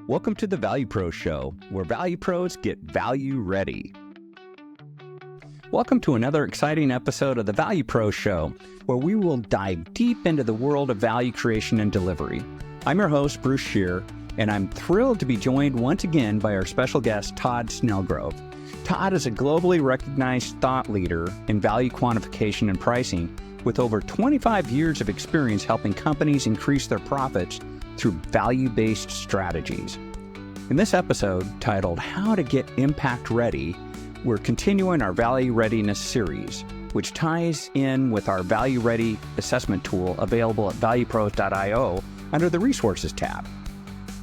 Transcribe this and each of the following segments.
Welcome to the Value Pros Show, where Value Pros get value ready. Welcome to another exciting episode of the Value Pros Show, where we will dive deep into the world of value creation and delivery. I'm your host, Bruce Scheer, and I'm thrilled to be joined once again by our special guest, Todd Snelgrove. Todd is a globally recognized thought leader in value quantification and pricing, with over 25 years of experience helping companies increase their profits through value-based strategies. In this episode, titled How to Get Impact Ready, we're continuing our Value Readiness series, which ties in with our Value Ready assessment tool available at valuepros.io under the Resources tab.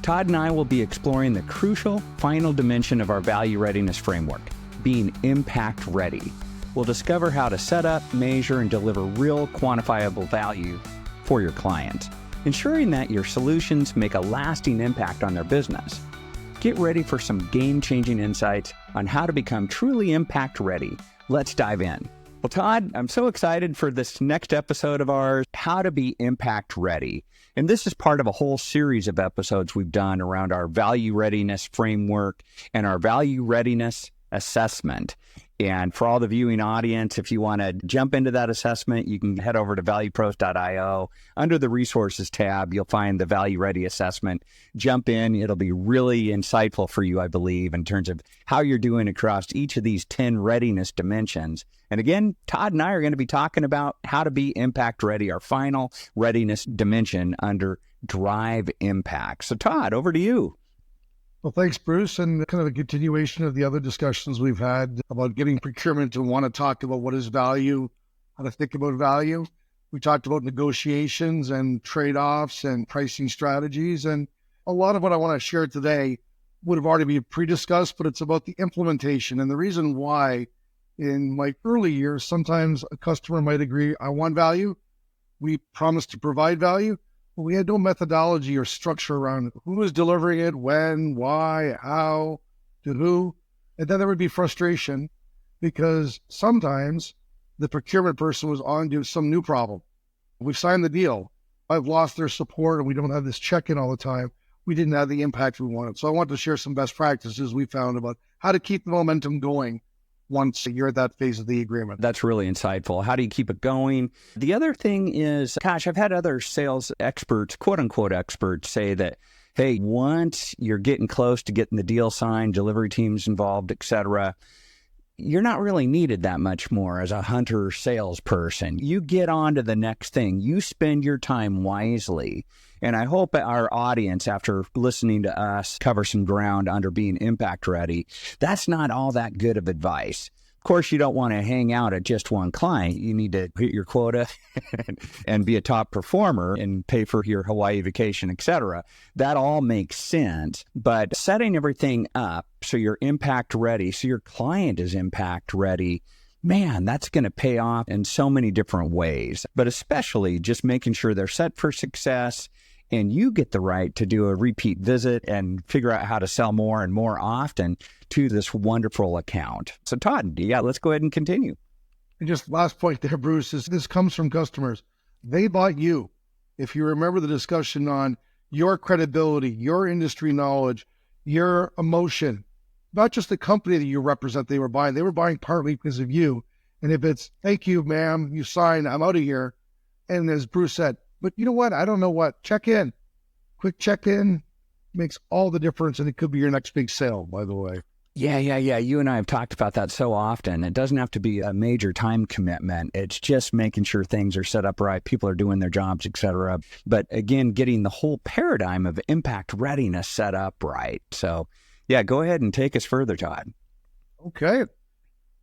Todd and I will be exploring the crucial final dimension of our Value Readiness framework, being impact ready. We'll discover how to set up, measure, and deliver real quantifiable value for your clients, ensuring that your solutions make a lasting impact on their business. Get ready for some game-changing insights on how to become truly impact ready. Let's dive in. Well, Todd, I'm so excited for this next episode of ours, How to Be Impact Ready. And this is part of a whole series of episodes we've done around our value readiness framework and our value readiness assessment. And for all the viewing audience, if you want to jump into that assessment, you can head over to valuepros.io. Under the Resources tab, you'll find the Value Ready assessment. Jump in. It'll be really insightful for you, I believe, in terms of how you're doing across each of these 10 readiness dimensions. And again, Todd and I are going to be talking about how to be impact ready, our final readiness dimension under Drive Impact. So Todd, over to you. Well, thanks, Bruce, and kind of a continuation of the other discussions we've had about getting procurement to want to talk about what is value, how to think about value. We talked about negotiations and trade-offs and pricing strategies, and a lot of what I want to share today would have already been pre-discussed, but it's about the implementation. And the reason why, in my early years, sometimes a customer might agree, I want value, we promise to provide value, but we had no methodology or structure around who was delivering it, when, why, how, to who. And then there would be frustration because sometimes the procurement person was on to some new problem. We've signed the deal. I've lost their support and we don't have this check-in all the time. We didn't have the impact we wanted. So I want to share some best practices we found about how to keep the momentum going once you're at that phase of the agreement. That's really insightful. How do you keep it going? The other thing is, gosh, I've had other sales experts, quote unquote experts, say that, hey, once you're getting close to getting the deal signed, delivery teams involved, et cetera, you're not really needed that much more as a hunter salesperson. You get on to the next thing. You spend your time wisely. And I hope our audience, after listening to us cover some ground under being impact ready, that's not all that good of advice. Of course, you don't want to hang out at just one client. You need to hit your quota and be a top performer and pay for your Hawaii vacation, et cetera. That all makes sense. But setting everything up so you're impact ready, so your client is impact ready, man, that's going to pay off in so many different ways. But especially just making sure they're set for success and you get the right to do a repeat visit and figure out how to sell more and more often to this wonderful account. So Todd, yeah, let's go ahead and continue. And just last point there, Bruce, is this comes from customers. They bought you. If you remember the discussion on your credibility, your industry knowledge, your emotion, not just the company that you represent they were buying partly because of you. And if it's, thank you, ma'am, you signed, I'm out of here. And as Bruce said, but you know what? I don't know what. Check in. Quick check-in makes all the difference, and it could be your next big sale, by the way. Yeah. You and I have talked about that so often. It doesn't have to be a major time commitment. It's just making sure things are set up right, people are doing their jobs, et cetera. But again, getting the whole paradigm of impact readiness set up right. So yeah, go ahead and take us further, Todd. Okay.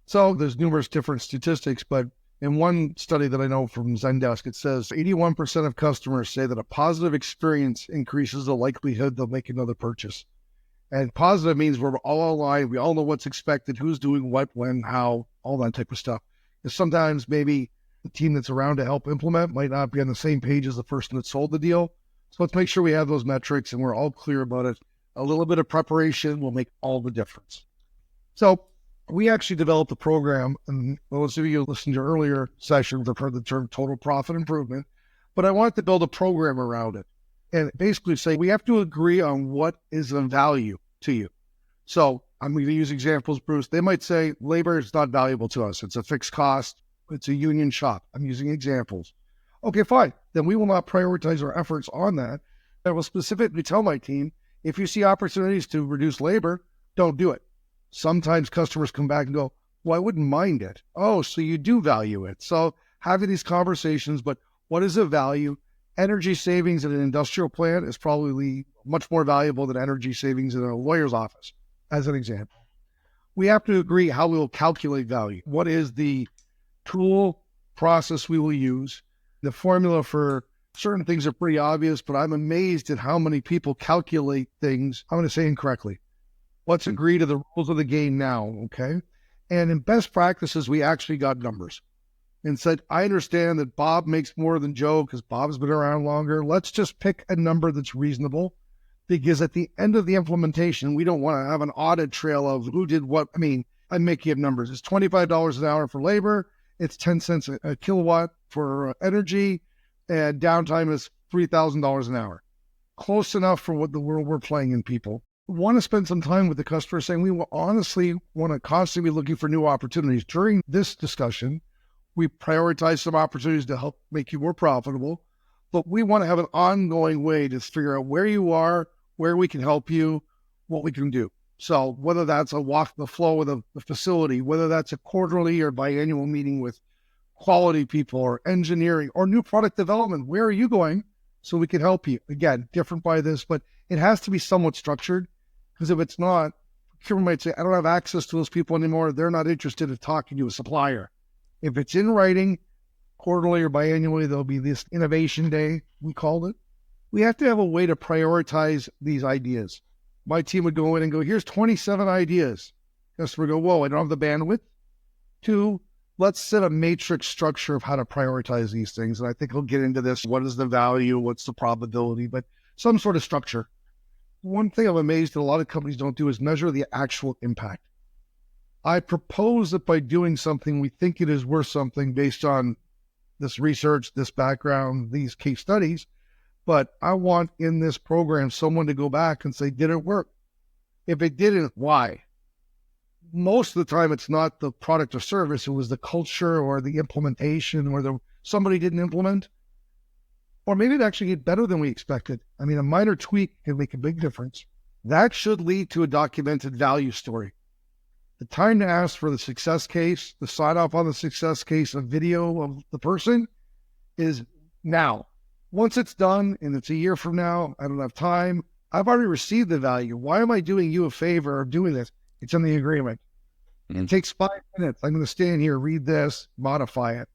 So there's numerous different statistics, but in one study that I know from Zendesk, it says 81% of customers say that a positive experience increases the likelihood they'll make another purchase. And positive means we're all aligned. We all know what's expected, who's doing what, when, how, all that type of stuff. Because sometimes maybe the team that's around to help implement might not be on the same page as the person that sold the deal. So let's make sure we have those metrics and we're all clear about it. A little bit of preparation will make all the difference. So we actually developed a program, and those of you who listened to earlier sessions have heard the term total profit improvement, but I wanted to build a program around it. and basically say, we have to agree on what is of value to you. So I'm going to use examples, Bruce. They might say labor is not valuable to us. It's a fixed cost. It's a union shop. I'm using examples. Okay, fine. Then we will not prioritize our efforts on that. I will specifically tell my team, if you see opportunities to reduce labor, don't do it. Sometimes customers come back and go, well, I wouldn't mind it. Oh, so you do value it. So having these conversations, but what is the value? Energy savings in an industrial plant is probably much more valuable than energy savings in a lawyer's office, as an example. We have to agree how we will calculate value. What is the tool process we will use? The formula for certain things are pretty obvious, but I'm amazed at how many people calculate things, I'm going to say incorrectly. Let's agree to the rules of the game now, okay? And in best practices, we actually got numbers and said, I understand that Bob makes more than Joe because Bob's been around longer. Let's just pick a number that's reasonable, because at the end of the implementation, we don't want to have an audit trail of who did what. I mean, I'm making up numbers. It's $25 an hour for labor. It's 10 cents a kilowatt for energy, and downtime is $3,000 an hour. Close enough for what the world we're playing in, people. We want to spend some time with the customer saying we will honestly want to constantly be looking for new opportunities. During this discussion, we prioritize some opportunities to help make you more profitable, but we want to have an ongoing way to figure out where you are, where we can help you, what we can do. So whether that's a walk the flow of the facility, whether that's a quarterly or biannual meeting with quality people or engineering or new product development, where are you going so we can help you? Again, different by this, but it has to be somewhat structured, because if it's not, procurement might say, I don't have access to those people anymore. They're not interested in talking to a supplier. If it's in writing, quarterly or biannually, there'll be this innovation day, we called it. We have to have a way to prioritize these ideas. My team would go in and go, here's 27 ideas. Customer would go, whoa, I don't have the bandwidth. 2, let's set a matrix structure of how to prioritize these things. And I think we'll get into this. What is the value? What's the probability? But some sort of structure. One thing I'm amazed that a lot of companies don't do is measure the actual impact. I propose that by doing something, we think it is worth something based on this research, this background, these case studies. But I want in this program someone to go back and say, did it work? If it didn't, why? Most of the time, it's not the product or service. It was the culture or the implementation, or somebody didn't implement. Or maybe it actually did better than we expected. I mean, a minor tweak can make a big difference. That should lead to a documented value story. The time to ask for the success case, the sign off on the success case, a video of the person is now. Once it's done and it's a year from now, I don't have time. I've already received the value. Why am I doing you a favor of doing this? It's in the agreement. It takes 5 minutes. I'm going to stand here, read this, modify it.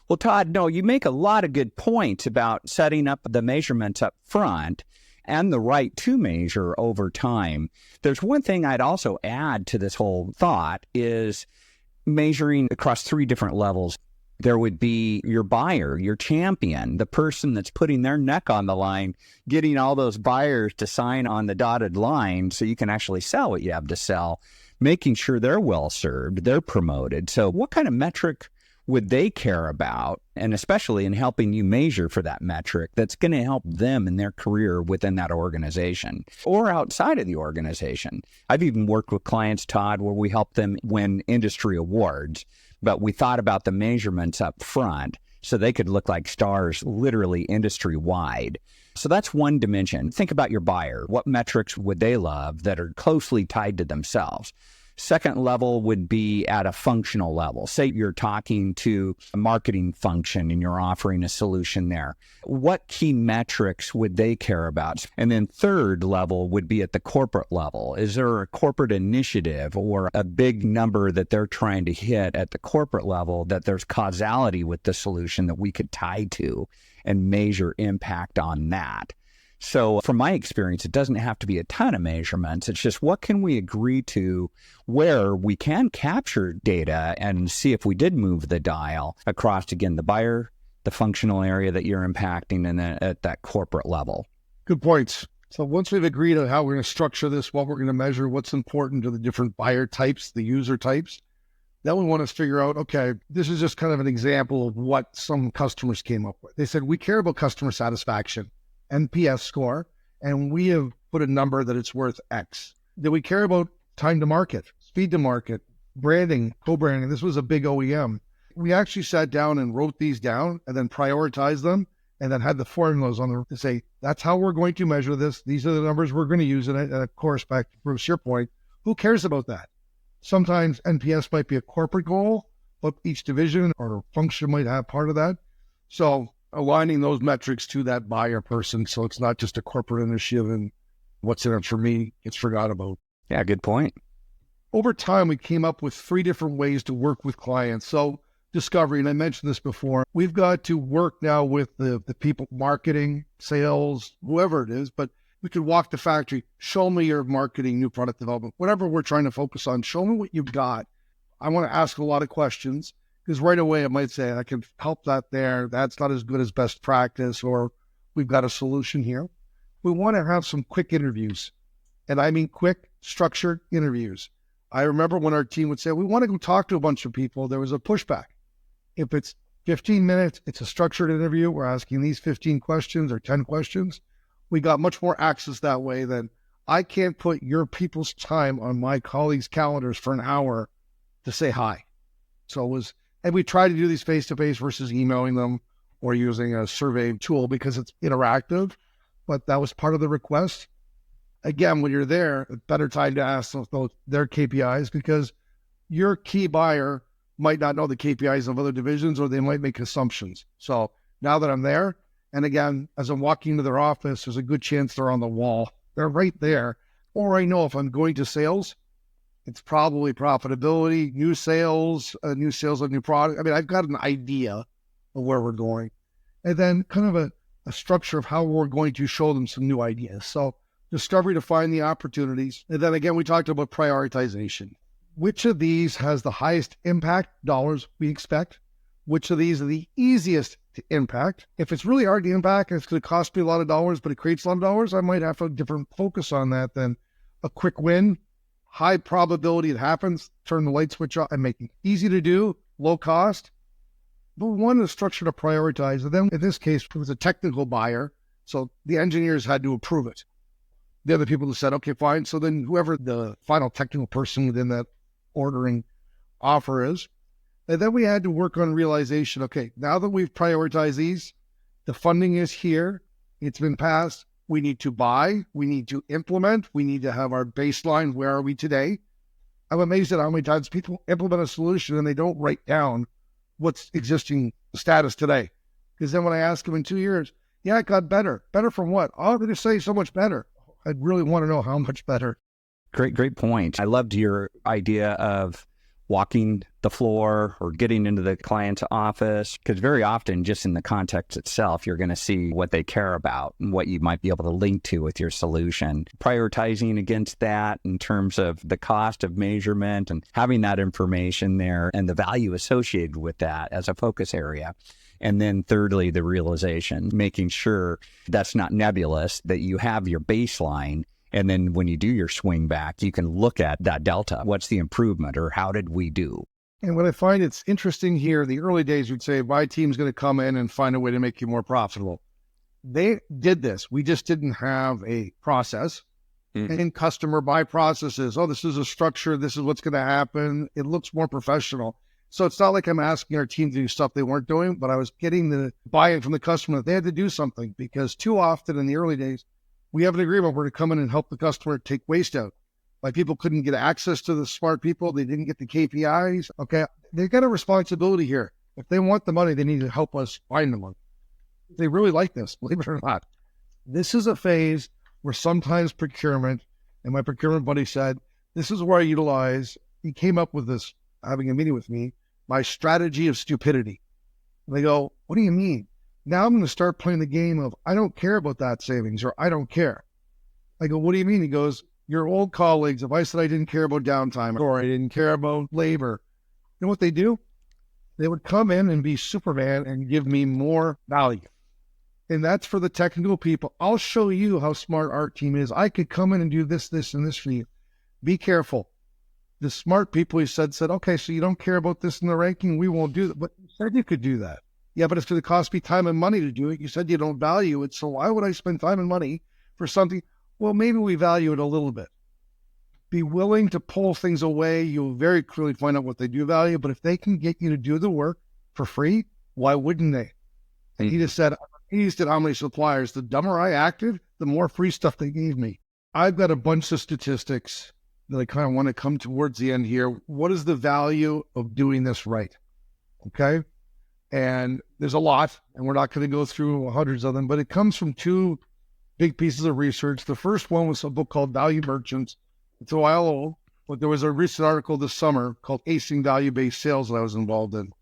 Well, Todd, no, you make a lot of good points about setting up the measurements up front and the right to measure over time. There's one thing I'd also add to this whole thought is measuring across 3 different levels. There would be your buyer, your champion, the person that's putting their neck on the line, getting all those buyers to sign on the dotted line so you can actually sell what you have to sell, making sure they're well served, they're promoted. So what kind of metric would they care about, and especially in helping you measure for that metric that's going to help them in their career within that organization or outside of the organization? I've even worked with clients, Todd, where we help them win industry awards, but we thought about the measurements up front so they could look like stars literally industry-wide. So that's one dimension. Think about your buyer. What metrics would they love that are closely tied to themselves? Second level would be at a functional level. Say you're talking to a marketing function and you're offering a solution there. What key metrics would they care about? And then third level would be at the corporate level. Is there a corporate initiative or a big number that they're trying to hit at the corporate level that there's causality with the solution that we could tie to and measure impact on that? So from my experience, it doesn't have to be a ton of measurements. It's just what can we agree to where we can capture data and see if we did move the dial across, again, the buyer, the functional area that you're impacting, and then at that corporate level. Good points. So once we've agreed on how we're going to structure this, what we're going to measure, what's important to the different buyer types, the user types, then we want to figure out, okay, this is just kind of an example of what some customers came up with. They said, we care about customer satisfaction. NPS score, and we have put a number that it's worth X. Do we care about time to market, speed to market, branding, co-branding? This was a big OEM. We actually sat down and wrote these down and then prioritized them and then had the formulas on there to say, that's how we're going to measure this. These are the numbers we're going to use in it. And of course, back to Bruce, your point, who cares about that? Sometimes NPS might be a corporate goal, but each division or function might have part of that. So aligning those metrics to that buyer person, so it's not just a corporate initiative and what's in it for me gets forgot about. Yeah, good point. Over time, we came up with 3 different ways to work with clients. So discovery, and I mentioned this before, we've got to work now with the people, marketing, sales, whoever it is, but we could walk the factory, show me your marketing, new product development, whatever we're trying to focus on, show me what you've got. I want to ask a lot of questions because right away it might say, I can help that there. That's not as good as best practice, or we've got a solution here. We want to have some quick interviews. And I mean quick, structured interviews. I remember when our team would say, we want to go talk to a bunch of people, there was a pushback. If it's 15 minutes, it's a structured interview. We're asking these 15 questions or 10 questions. We got much more access that way than I can't put your people's time on my colleagues' calendars for an hour to say hi. So it was, and we try to do these face-to-face versus emailing them or using a survey tool because it's interactive, but that was part of the request. Again, when you're there, a better time to ask those their KPIs because your key buyer might not know the KPIs of other divisions or they might make assumptions. So now that I'm there, and again, as I'm walking into their office, there's a good chance they're on the wall. They're right there. Or I know if I'm going to sales, it's probably profitability, new sales of new product. I mean, I've got an idea of where we're going. And then kind of a structure of how we're going to show them some new ideas. So discovery to find the opportunities. And then again, we talked about prioritization. Which of these has the highest impact dollars we expect? Which of these are the easiest to impact? If it's really hard to impact and it's going to cost me a lot of dollars, but it creates a lot of dollars, I might have a different focus on that than a quick win. High probability it happens, turn the light switch on and make it easy to do, low cost. But one is structured to prioritize. And then in this case, it was a technical buyer. So the engineers had to approve it. The other people said, okay, fine. So then whoever the final technical person within that ordering offer is. And then we had to work on realization. Okay, now that we've prioritized these, the funding is here. It's been passed. We need to buy. We need to implement. We need to have our baseline. Where are we today? I'm amazed at how many times people implement a solution and they don't write down what's existing status today. Because then when I ask them in 2 years, yeah, it got better. Better from what? Oh, they just say so much better. I'd really want to know how much better. Great point. I loved your idea of walking the floor or getting into the client's office, because very often just in the context itself, you're going to see what they care about and what you might be able to link to with your solution. Prioritizing against that in terms of the cost of measurement and having that information there and the value associated with that as a focus area. And then thirdly, the realization, making sure that's not nebulous, that you have your baseline. And then when you do your swing back, you can look at that delta. What's the improvement or how did we do? And what I find it's interesting here, in the early days, we'd say, my team's going to come in and find a way to make you more profitable. They did this. We just didn't have a process. And customer buy processes. Oh, this is a structure. This is what's going to happen. It looks more professional. So it's not like I'm asking our team to do stuff they weren't doing, but I was getting the buy-in from the customer that they had to do something, because too often in the early days, we have an agreement where to come in and help the customer take waste out. Like people couldn't get access to the smart people. They didn't get the KPIs. Okay. They've got a responsibility here. If they want the money, they need to help us find the money. They really like this, believe it or not. This is a phase where sometimes procurement, and my procurement buddy said, this is where I utilize, he came up with this, having a meeting with me, my strategy of stupidity. And they go, what do you mean? Now I'm going to start playing the game of, I don't care about that savings, or I don't care. I go, what do you mean? He goes, your old colleagues, if I said I didn't care about downtime or I didn't care about labor, you know what they do? They would come in and be Superman and give me more value. And that's for the technical people. I'll show you how smart our team is. I could come in and do this, this, and this for you. Be careful. The smart people, he said, okay, so you don't care about this in the ranking? We won't do that. But you said you could do that. Yeah, but it's going to cost me time and money to do it. You said you don't value it, so why would I spend time and money for something? Well, maybe we value it a little bit. Be willing to pull things away. You'll very clearly find out what they do value, but if they can get you to do the work for free, why wouldn't they? And he just said, I'm amazed at how many suppliers, the dumber I acted, the more free stuff they gave me. I've got a bunch of statistics that I kind of want to come towards the end here. What is the value of doing this right? Okay. And there's a lot, and we're not going to go through hundreds of them, but it comes from two big pieces of research. The first one was a book called Value Merchants. It's a while old, but there was a recent article this summer called Acing Value-Based Sales that I was involved in.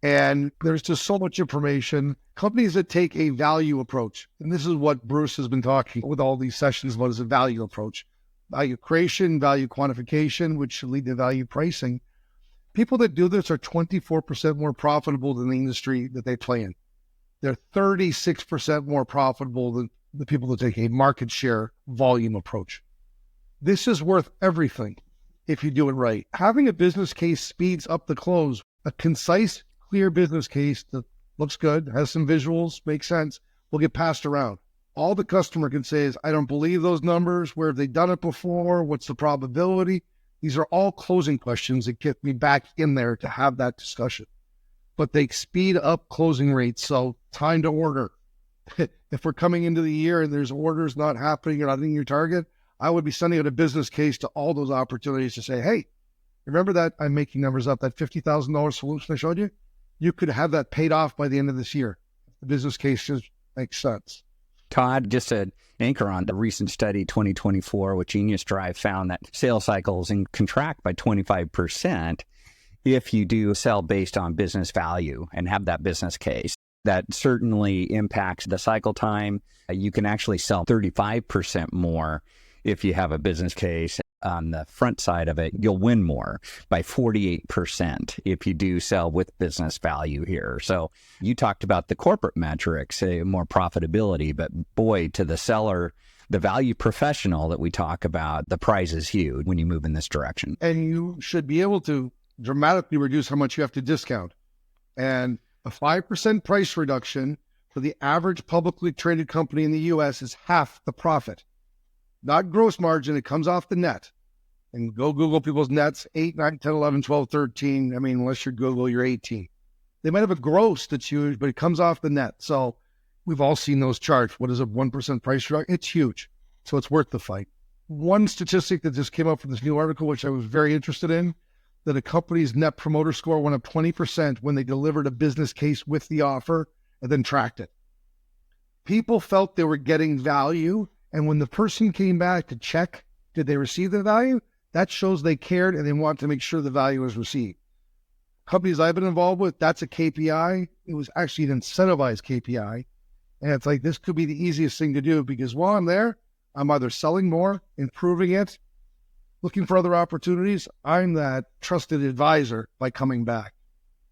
And there's just so much information. Companies that take a value approach, and this is what Bruce has been talking with all these sessions about, is a value approach. Value creation, value quantification, which should lead to value pricing. People that do this are 24% more profitable than the industry that they play in. They're 36% more profitable than the people that take a market share volume approach. This is worth everything if you do it right. Having a business case speeds up the close. A concise, clear business case that looks good, has some visuals, makes sense, will get passed around. All the customer can say is, I don't believe those numbers. Where have they done it before? What's the probability? These are all closing questions that get me back in there to have that discussion. But they speed up closing rates. So time to order. If we're coming into the year and there's orders not happening, you're not hitting your target, I would be sending out a business case to all those opportunities to say, hey, remember that, I'm making numbers up, that $50,000 solution I showed you? You could have that paid off by the end of this year. The business case just makes sense. Todd, just an anchor on the recent study 2024 with Genius Drive found that sales cycles can contract by 25% if you do sell based on business value and have that business case. That certainly impacts the cycle time. You can actually sell 35% more if you have a business case. On the front side of it, you'll win more by 48% if you do sell with business value here. So you talked about the corporate metrics, more profitability, but boy, to the seller, the value professional that we talk about, the prize is huge when you move in this direction. And you should be able to dramatically reduce how much you have to discount. And a 5% price reduction for the average publicly traded company in the U.S. is half the profit. Not gross margin, it comes off the net. And go Google people's nets, 8, 9, 10, 11, 12, 13. I mean, unless you're Google, you're 18. They might have a gross that's huge, but it comes off the net. So we've all seen those charts. What is a 1% price reduction? It's huge. So it's worth the fight. One statistic that just came up from this new article, which I was very interested in, that a company's net promoter score went up 20% when they delivered a business case with the offer and then tracked it. People felt they were getting value. And when the person came back to check, did they receive the value? That shows they cared and they want to make sure the value was received. Companies I've been involved with, that's a KPI. It was actually an incentivized KPI. And it's like, this could be the easiest thing to do because while I'm there, I'm either selling more, improving it, looking for other opportunities. I'm that trusted advisor by coming back.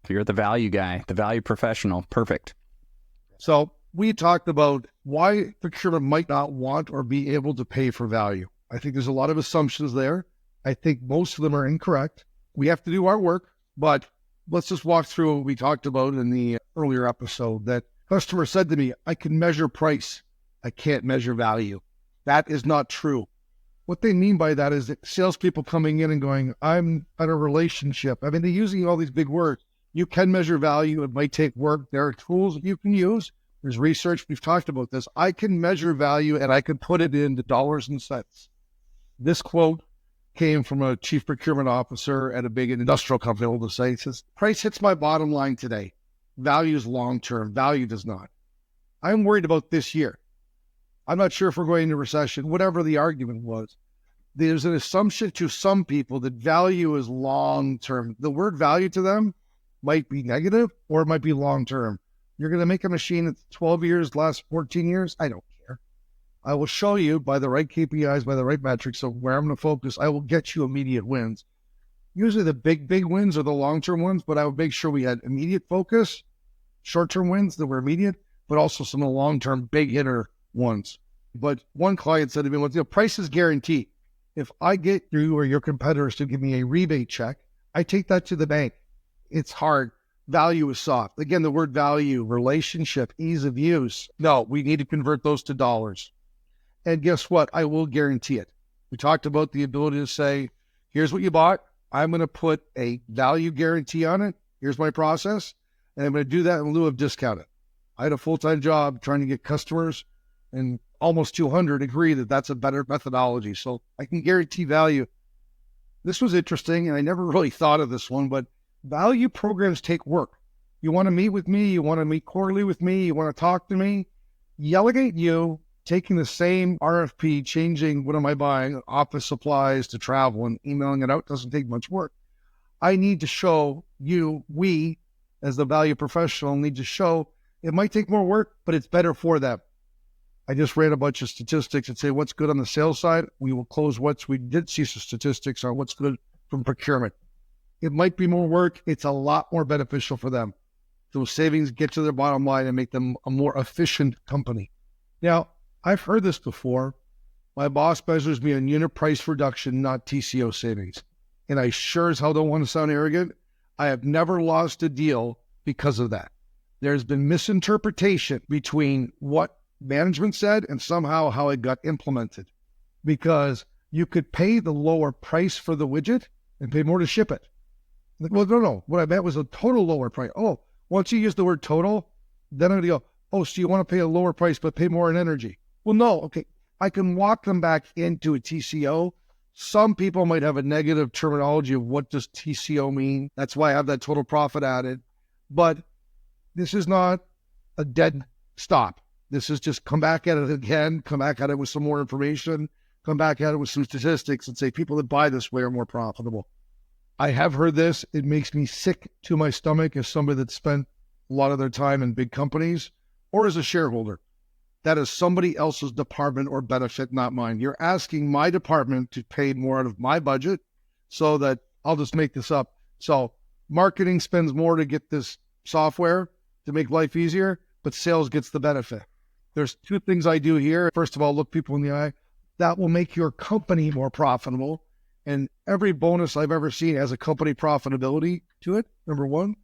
You're the value guy, the value professional. Perfect. So we talked about why procurement might not want or be able to pay for value. I think there's a lot of assumptions there. I think most of them are incorrect. We have to do our work, but let's just walk through what we talked about in the earlier episode. That customer said to me, I can measure price. I can't measure value. That is not true. What they mean by that is that salespeople coming in and going, I'm at a relationship. I mean, they're using all these big words. You can measure value. It might take work. There are tools that you can use. There's research. We've talked about this. I can measure value and I can put it into dollars and cents. This quote came from a chief procurement officer at a big industrial company, I'll just say. He says, price hits my bottom line today. Value is long-term. Value does not. I'm worried about this year. I'm not sure if we're going into recession, whatever the argument was. There's an assumption to some people that value is long-term. The word value to them might be negative or it might be long-term. You're going to make a machine that's 12 years, last 14 years? I don't care. I will show you by the right KPIs, by the right metrics of where I'm going to focus. I will get you immediate wins. Usually the big wins are the long-term ones, but I would make sure we had immediate focus, short-term wins that were immediate, but also some of the long-term big hitter ones. But one client said to me, well, price is guaranteed. If I get you or your competitors to give me a rebate check, I take that to the bank. It's hard value is soft. Again, the word value, relationship, ease of use. No, we need to convert those to dollars. And guess what? I will guarantee it. We talked about the ability to say, here's what you bought. I'm going to put a value guarantee on it. Here's my process. And I'm going to do that in lieu of discount it. I had a full-time job trying to get customers, and almost 200 agree that that's a better methodology. So I can guarantee value. This was interesting, and I never really thought of this one, but value programs take work. You want to meet with me, you want to meet quarterly with me, you want to talk to me, yelling at you, taking the same RFP, changing what am I buying, office supplies to travel and emailing it out doesn't take much work. I need to show you, we as the value professional need to show it might take more work, but it's better for them. I just ran a bunch of statistics that say what's good on the sales side. We will close we did see some statistics on what's good from procurement. It might be more work. It's a lot more beneficial for them. Those savings get to their bottom line and make them a more efficient company. Now, I've heard this before. My boss measures me on unit price reduction, not TCO savings. And I sure as hell don't want to sound arrogant. I have never lost a deal because of that. There's been misinterpretation between what management said and somehow how it got implemented, because you could pay the lower price for the widget and pay more to ship it. Like, well, no. What I meant was a total lower price. Oh, once you use the word total, then I'm going to go, oh, so you want to pay a lower price but pay more in energy? Well, no. Okay, I can walk them back into a TCO. Some people might have a negative terminology of what does TCO mean. That's why I have that total profit added. But this is not a dead stop. This is just come back at it again, come back at it with some more information, come back at it with some statistics and say people that buy this way are more profitable. I have heard this. It makes me sick to my stomach as somebody that spent a lot of their time in big companies or as a shareholder. That is somebody else's department or benefit, not mine. You're asking my department to pay more out of my budget so that I'll just make this up. So marketing spends more to get this software to make life easier, but sales gets the benefit. There's two things I do here. First of all, look people in the eye. That will make your company more profitable. And every bonus I've ever seen has a company profitability to it, number one.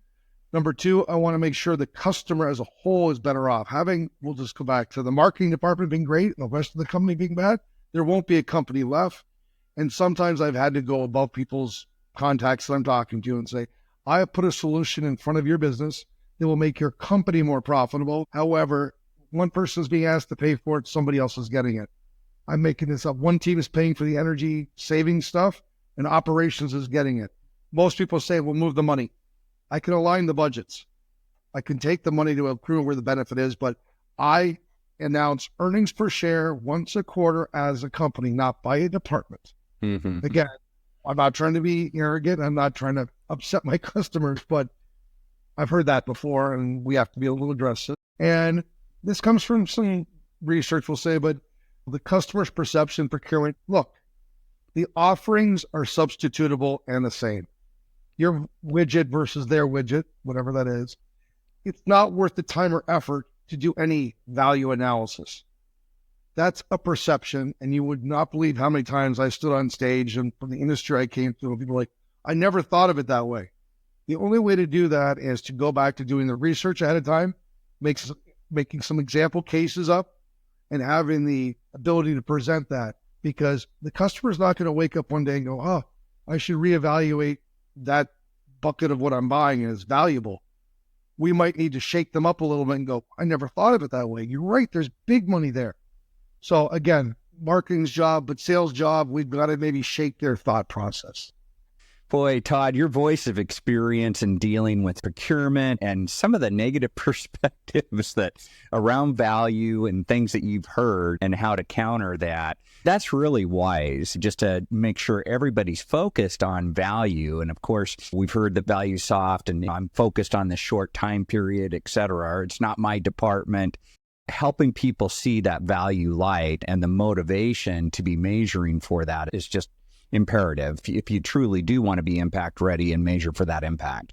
Number two, I want to make sure the customer as a whole is better off. We'll just go back to the marketing department being great and the rest of the company being bad. There won't be a company left. And sometimes I've had to go above people's contacts that I'm talking to and say, I have put a solution in front of your business that will make your company more profitable. However, one person is being asked to pay for it, somebody else is getting it. I'm making this up. One team is paying for the energy saving stuff and operations is getting it. Most people say, we'll move the money. I can align the budgets. I can take the money to accrue where the benefit is, but I announce earnings per share once a quarter as a company, not by a department. Mm-hmm. Again, I'm not trying to be arrogant. I'm not trying to upset my customers, but I've heard that before and we have to be a little aggressive. And this comes from some research, we'll say, but the customer's perception, procurement, look, the offerings are substitutable and the same. Your widget versus their widget, whatever that is, it's not worth the time or effort to do any value analysis. That's a perception, and you would not believe how many times I stood on stage and from the industry I came through, people were like, I never thought of it that way. The only way to do that is to go back to doing the research ahead of time, making some example cases up, and having the ability to present that, because the customer's not going to wake up one day and go, oh, I should reevaluate that bucket of what I'm buying is valuable. We might need to shake them up a little bit and go, I never thought of it that way. You're right. There's big money there. So again, marketing's job, but sales job, we've got to maybe shake their thought process. Boy, Todd, your voice of experience in dealing with procurement and some of the negative perspectives that around value and things that you've heard and how to counter that, that's really wise, just to make sure everybody's focused on value. And of course, we've heard that value's soft and I'm focused on the short time period, et cetera. It's not my department. Helping people see that value light and the motivation to be measuring for that is just imperative if you truly do want to be impact ready and measure for that impact.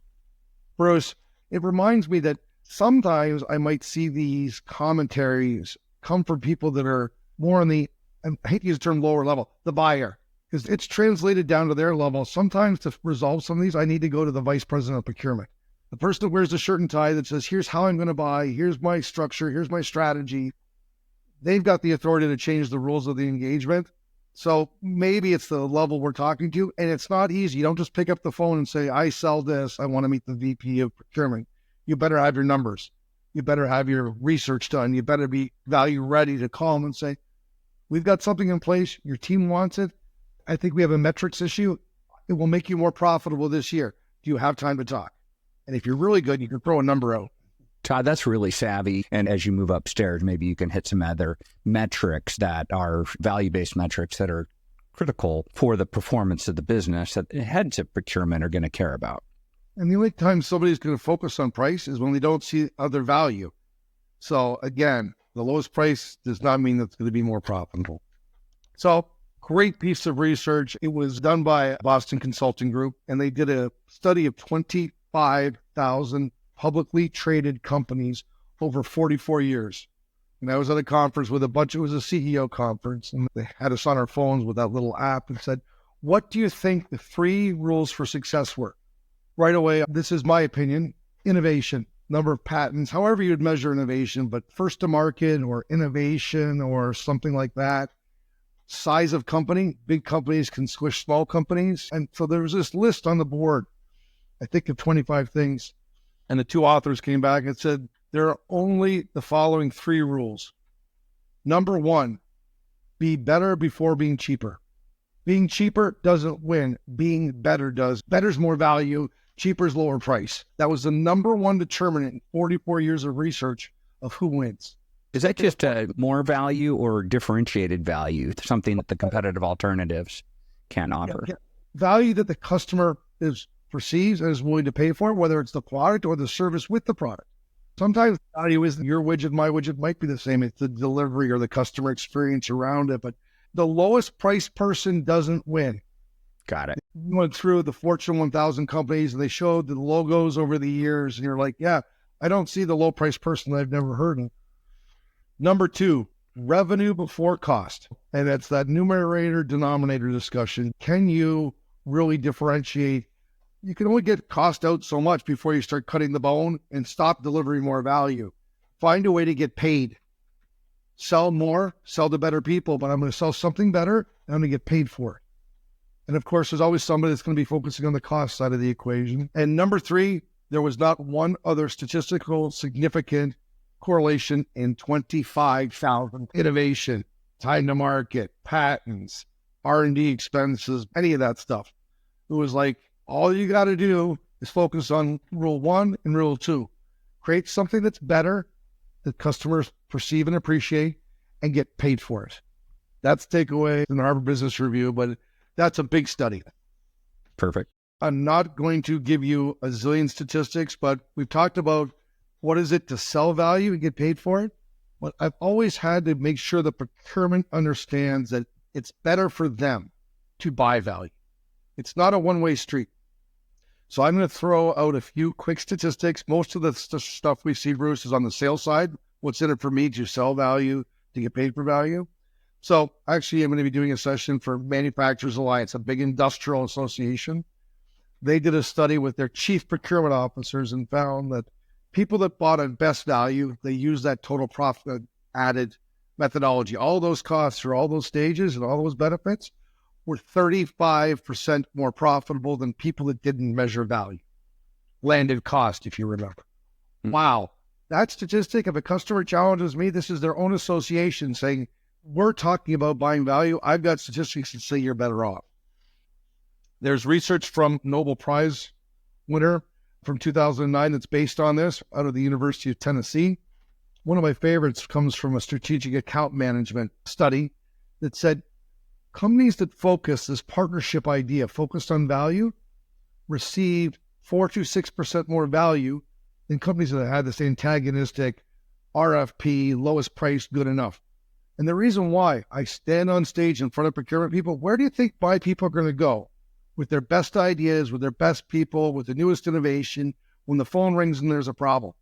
Bruce, it reminds me that sometimes I might see these commentaries come from people that are more on the, I hate to use the term lower level, the buyer, because it's translated down to their level. Sometimes to resolve some of these, I need to go to the vice president of procurement. The person that wears the shirt and tie that says, here's how I'm going to buy, here's my structure, here's my strategy, they've got the authority to change the rules of the engagement. So maybe it's the level we're talking to, and it's not easy. You don't just pick up the phone and say, I sell this, I want to meet the VP of procurement. You better have your numbers. You better have your research done. You better be value ready to call them and say, we've got something in place. Your team wants it. I think we have a metrics issue. It will make you more profitable this year. Do you have time to talk? And if you're really good, you can throw a number out. Todd, that's really savvy. And as you move upstairs, maybe you can hit some other metrics that are value-based metrics that are critical for the performance of the business that heads of procurement are going to care about. And the only time somebody's going to focus on price is when they don't see other value. So again, the lowest price does not mean that it's going to be more profitable. So great piece of research. It was done by Boston Consulting Group, and they did a study of 25,000 publicly traded companies over 44 years. And I was at a conference with it was a CEO conference, and they had us on our phones with that little app and said, what do you think the 3 rules for success were? Right away, this is my opinion, innovation, number of patents, however you'd measure innovation, but first to market or innovation or something like that. Size of company, big companies can squish small companies. And so there was this list on the board, I think of 25 things. And the 2 authors came back and said, there are only the following 3 rules. Number 1, be better before being cheaper. Being cheaper doesn't win. Being better does. Better's more value. Cheaper's lower price. That was the number 1 determinant in 44 years of research of who wins. Is that just a more value or differentiated value, something that the competitive alternatives can offer? Yeah. Value that the customer perceives and is willing to pay for, whether it's the product or the service with the product. Sometimes value isn't your widget, my widget might be the same. It's the delivery or the customer experience around it, but the lowest price person doesn't win. Got it. We went through the Fortune 1000 companies and they showed the logos over the years and you're like, yeah, I don't see the low price person that I've never heard of. Number 2, revenue before cost. And that's that numerator denominator discussion. Can you really differentiate? You can only get cost out so much before you start cutting the bone and stop delivering more value. Find a way to get paid. Sell more, sell to better people, but I'm going to sell something better and I'm going to get paid for it. And of course, there's always somebody that's going to be focusing on the cost side of the equation. And number 3, there was not one other statistical significant correlation in 25,000. Innovation, time to market, patents, R&D expenses, any of that stuff. It was like, all you got to do is focus on rule 1 and rule 2. Create something that's better, that customers perceive and appreciate, and get paid for it. That's takeaway in the Harvard Business Review, but that's a big study. Perfect. I'm not going to give you a zillion statistics, but we've talked about what is it to sell value and get paid for it. But I've always had to make sure the procurement understands that it's better for them to buy value. It's not a one-way street. So I'm going to throw out a few quick statistics. Most of the stuff we see, Bruce, is on the sales side. What's in it for me to sell value, to get paid for value? So actually, I'm going to be doing a session for Manufacturers Alliance, a big industrial association. They did a study with their chief procurement officers and found that people that bought at best value, they used that total profit added methodology. All those costs for all those stages and all those benefits were 35% more profitable than people that didn't measure value. Landed cost, if you remember. Wow. That statistic, if a customer challenges me, this is their own association saying, we're talking about buying value. I've got statistics that say you're better off. There's research from Nobel Prize winner from 2009 that's based on this out of the University of Tennessee. One of my favorites comes from a strategic account management study that said companies that focus this partnership idea, focused on value, received 4 to 6% more value than companies that had this antagonistic RFP, lowest price, good enough. And the reason why I stand on stage in front of procurement people, where do you think my people are going to go? With their best ideas, with their best people, with the newest innovation, when the phone rings and there's a problem?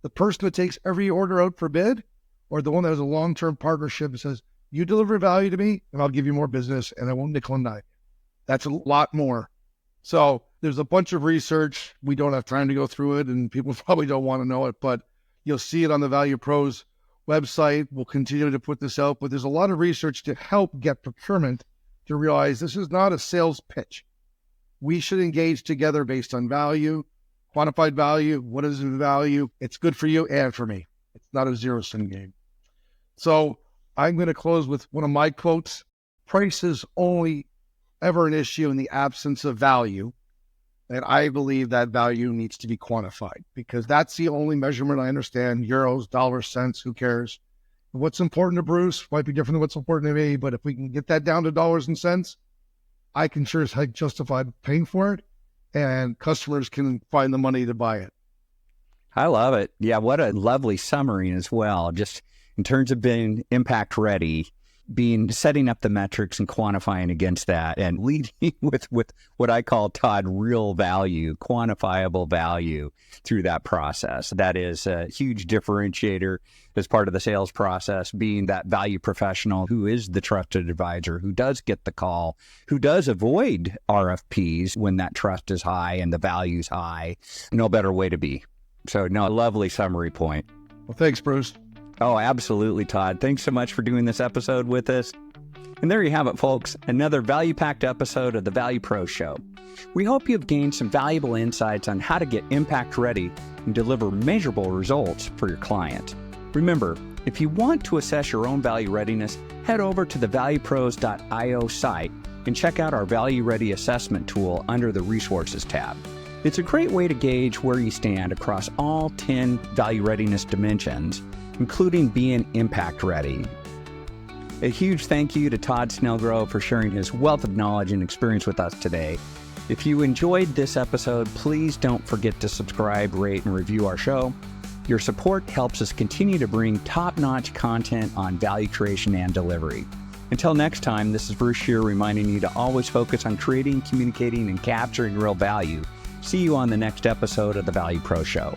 The person that takes every order out for bid, or the one that has a long-term partnership and says, you deliver value to me and I'll give you more business and I won't nickel and dime. That's a lot more So there's a bunch of research. We don't have time to go through it, and people probably don't want to know it, but you'll see it on the Value Pros website. We'll continue to put this out, but there's a lot of research to help get procurement to realize this is not a sales pitch. We should engage together based on value, quantified value. What is the value? It's good for you and for me. It's not a zero-sum game. So I'm going to close with one of my quotes. Price is only ever an issue in the absence of value. And I believe that value needs to be quantified because that's the only measurement I understand. Euros, dollars, cents, who cares? What's important to Bruce might be different than what's important to me, but if we can get that down to dollars and cents, I can sure as heck justify paying for it, and customers can find the money to buy it. I love it. Yeah, what a lovely summary as well. Just in terms of being impact ready, setting up the metrics and quantifying against that, and leading with what I call, Todd, real value, quantifiable value through that process. That is a huge differentiator as part of the sales process, being that value professional who is the trusted advisor, who does get the call, who does avoid RFPs when that trust is high and the value's high. No better way to be. So, no, lovely summary point. Well, thanks, Bruce. Oh, absolutely, Todd. Thanks so much for doing this episode with us. And there you have it, folks. Another value-packed episode of the Value Pro Show. We hope you've gained some valuable insights on how to get impact ready and deliver measurable results for your client. Remember, if you want to assess your own value readiness, head over to the valuepros.io site and check out our Value Ready Assessment tool under the Resources tab. It's a great way to gauge where you stand across all 10 value readiness dimensions, including being impact ready. A huge thank you to Todd Snelgrove for sharing his wealth of knowledge and experience with us today. If you enjoyed this episode, please don't forget to subscribe, rate, and review our show. Your support helps us continue to bring top-notch content on value creation and delivery. Until next time, this is Bruce Scheer reminding you to always focus on creating, communicating, and capturing real value. See you on the next episode of the Value Pro Show.